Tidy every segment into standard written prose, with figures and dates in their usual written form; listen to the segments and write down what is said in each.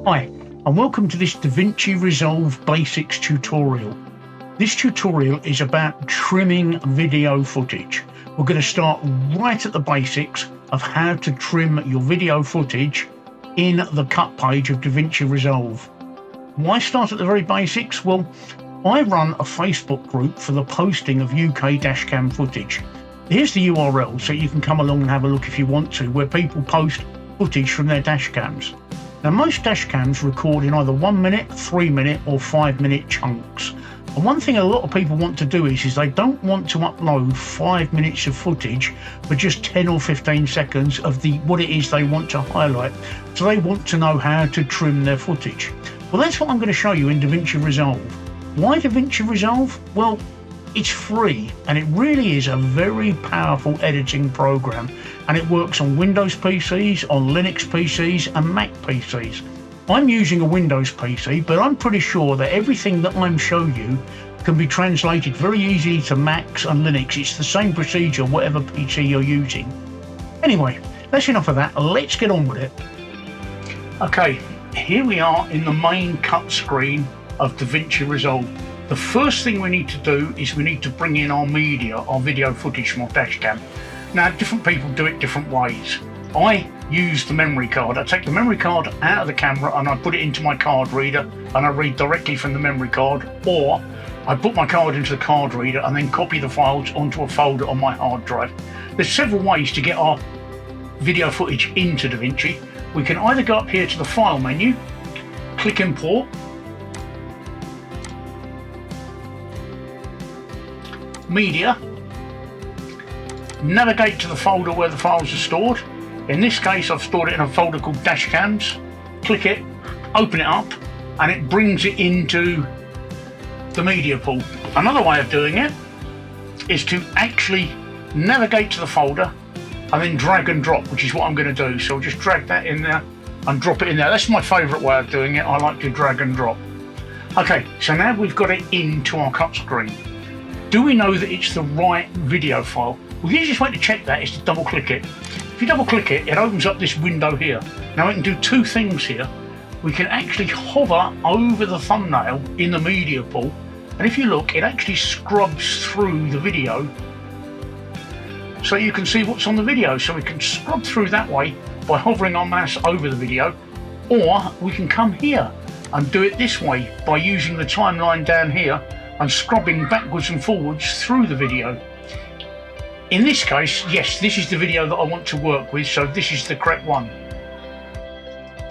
Hi, and welcome to this DaVinci Resolve Basics tutorial. This tutorial is about trimming video footage. We're going to start right at the basics of how to trim your video footage in the cut page of DaVinci Resolve. Why start at the very basics? Well, I run a Facebook group for the posting of UK dashcam footage. Here's the URL so you can come along and have a look if you want to, where people post footage from their dashcams. Now, most dashcams record in either 1 minute, 3 minute or 5 minute chunks. And one thing a lot of people want to do is they don't want to upload 5 minutes of footage for just 10 or 15 seconds of what it is they want to highlight. So they want to know how to trim their footage. Well, that's what I'm going to show you in DaVinci Resolve. Why DaVinci Resolve? Well, it's free and it really is a very powerful editing program, and it works on Windows PCs, on Linux PCs and Mac PCs. I'm using a Windows PC, but I'm pretty sure that everything that I'm showing you can be translated very easily to Macs and Linux. It's the same procedure whatever PC you're using. Anyway, that's enough of that. Let's get on with it. Okay, here we are in the main cut screen of DaVinci Resolve. The first thing we need to do is we need to bring in our media, our video footage from our dashcam. Now, different people do it different ways. I use the memory card. I take the memory card out of the camera and I put it into my card reader and I read directly from the memory card, or I put my card into the card reader and then copy the files onto a folder on my hard drive. There's several ways to get our video footage into DaVinci. We can either go up here to the File menu, click Import, Media, navigate to the folder where the files are stored. In this case, I've stored it in a folder called Dashcams. Click it, open it up, and it brings it into the media pool. Another way of doing it is to actually navigate to the folder and then drag and drop, which is what I'm going to do. So I'll just drag that in there and drop it in there. That's my favourite way of doing it. I like to drag and drop. Okay, so now we've got it into our cut screen. Do we know that it's the right video file? Well, the easiest way to check that is to double click it. If you double click it, it opens up this window here. Now we can do two things here. We can actually hover over the thumbnail in the media pool, and if you look, it actually scrubs through the video so you can see what's on the video. So we can scrub through that way by hovering our mouse over the video, or we can come here and do it this way by using the timeline down here and scrubbing backwards and forwards through the video. In this case, yes, this is the video that I want to work with, so this is the correct one.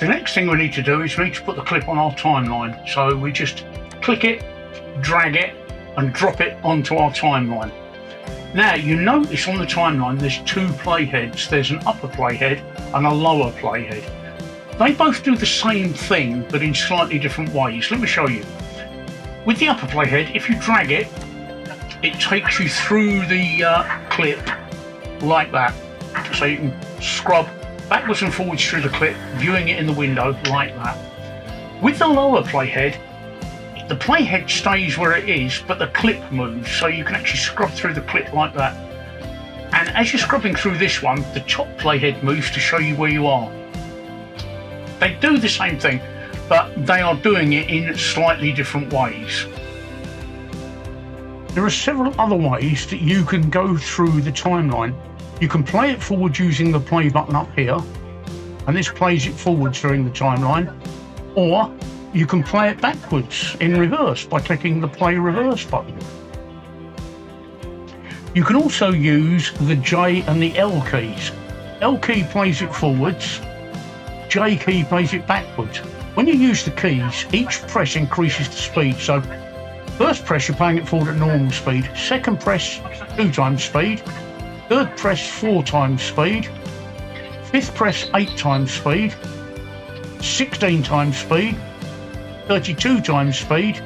The next thing we need to do is we need to put the clip on our timeline. So we just click it, drag it, and drop it onto our timeline. Now, you notice on the timeline there's two playheads. There's an upper playhead and a lower playhead. They both do the same thing, but in slightly different ways. Let me show you. With the upper playhead, if you drag it, it takes you through the clip like that. So you can scrub backwards and forwards through the clip, viewing it in the window like that. With the lower playhead, the playhead stays where it is, but the clip moves, so you can actually scrub through the clip like that. And as you're scrubbing through this one, the top playhead moves to show you where you are. They do the same thing, but they are doing it in slightly different ways. There are several other ways that you can go through the timeline. You can play it forward using the play button up here, and this plays it forwards during the timeline, or you can play it backwards in reverse by clicking the play reverse button. You can also use the J and the L keys. L key plays it forwards, J key plays it backwards. When you use the keys, each press increases the speed. So first press, you're playing it forward at normal speed. Second press, 2 times speed. Third press, 4 times speed. Fifth press, 8 times speed. 16 times speed. 32 times speed.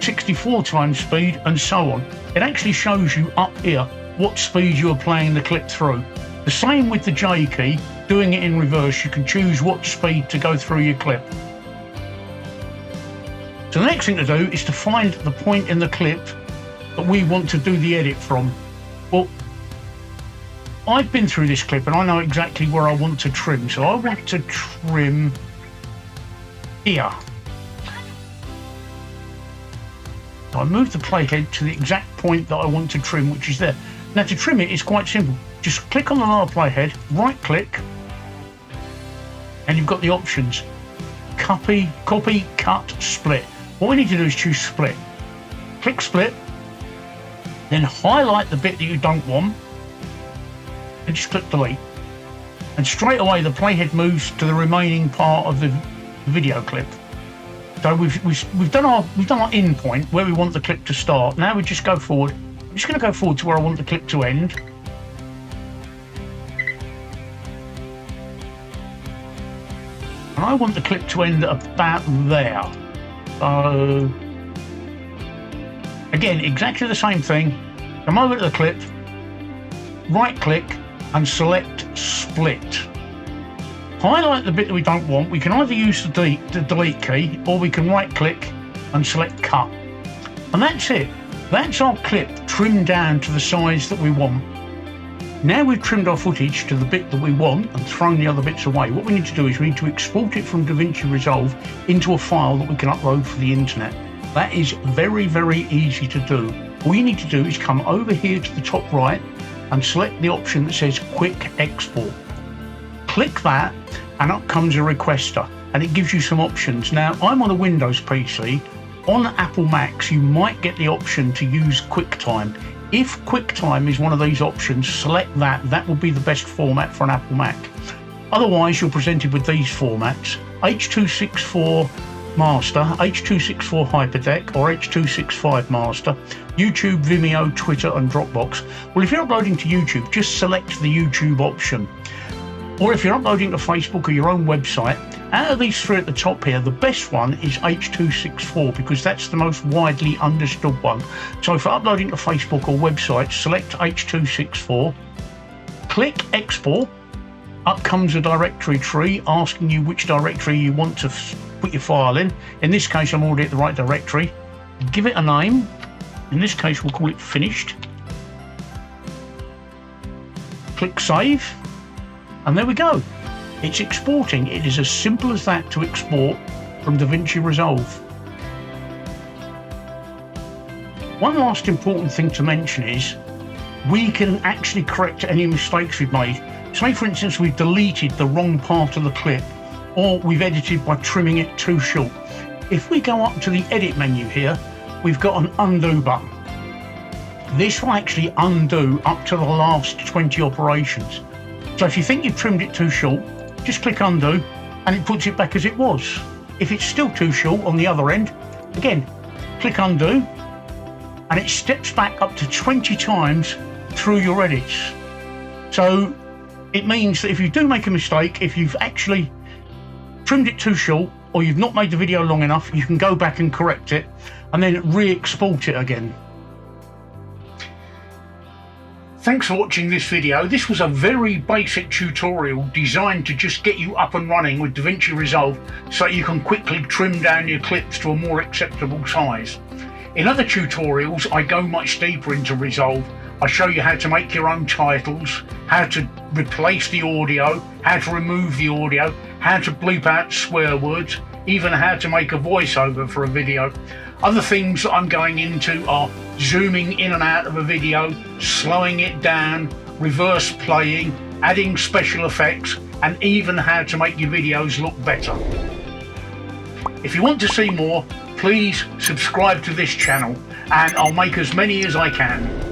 64 times speed, and so on. It actually shows you up here what speed you are playing the clip through. The same with the J key. Doing it in reverse, you can choose what speed to go through your clip. So the next thing to do is to find the point in the clip that we want to do the edit from. Well, I've been through this clip and I know exactly where I want to trim. So I want to trim here. So I move the playhead to the exact point that I want to trim, which is there. Now to trim it is quite simple. Just click on the lower playhead, right click, and you've got the options. Copy, cut, split. What we need to do is choose split. Click split, then highlight the bit that you don't want, and just click delete. And straight away the playhead moves to the remaining part of the video clip. So we've done our end point where we want the clip to start. Now we just go forward. I'm just going to go forward to where I want the clip to end. And I want the clip to end about there. So again, exactly the same thing. Come over to the clip, right click and select split. Highlight the bit that we don't want. We can either use the delete key or we can right click and select cut. And that's it. That's our clip trimmed down to the size that we want. Now we've trimmed our footage to the bit that we want and thrown the other bits away. What we need to do is we need to export it from DaVinci Resolve into a file that we can upload for the internet. That is very, very easy to do. All you need to do is come over here to the top right and select the option that says quick export. Click that and up comes a requester and it gives you some options. Now I'm on a Windows PC. On Apple Macs you might get the option to use QuickTime. If QuickTime is one of these options, select that. That will be the best format for an Apple Mac. Otherwise you're presented with these formats: H.264 Master, H.264 Hyperdeck or H.265 Master, YouTube, Vimeo, Twitter and Dropbox. Well, if you're uploading to YouTube, just select the YouTube option. Or if you're uploading to Facebook or your own website, out of these three at the top here, the best one is H.264 because that's the most widely understood one. So for uploading to Facebook or websites, select H.264, click export. Up comes a directory tree asking you which directory you want to put your file in. In this case, I'm already at the right directory. Give it a name. In this case, we'll call it finished. Click save. And there we go. It's exporting. It is as simple as that to export from DaVinci Resolve. One last important thing to mention is we can actually correct any mistakes we've made. Say for instance we've deleted the wrong part of the clip or we've edited by trimming it too short. If we go up to the edit menu here, we've got an undo button. This will actually undo up to the last 20 operations. So if you think you've trimmed it too short, just click undo and it puts it back as it was. If it's still too short on the other end, again, click undo and it steps back up to 20 times through your edits. So it means that if you do make a mistake, if you've actually trimmed it too short or you've not made the video long enough, you can go back and correct it and then re-export it again. Thanks for watching this video. This was a very basic tutorial designed to just get you up and running with DaVinci Resolve so you can quickly trim down your clips to a more acceptable size. In other tutorials, I go much deeper into Resolve. I show you how to make your own titles, how to replace the audio, how to remove the audio, how to bleep out swear words, even how to make a voiceover for a video. Other things that I'm going into are zooming in and out of a video, slowing it down, reverse playing, adding special effects, and even how to make your videos look better. If you want to see more, please subscribe to this channel and I'll make as many as I can.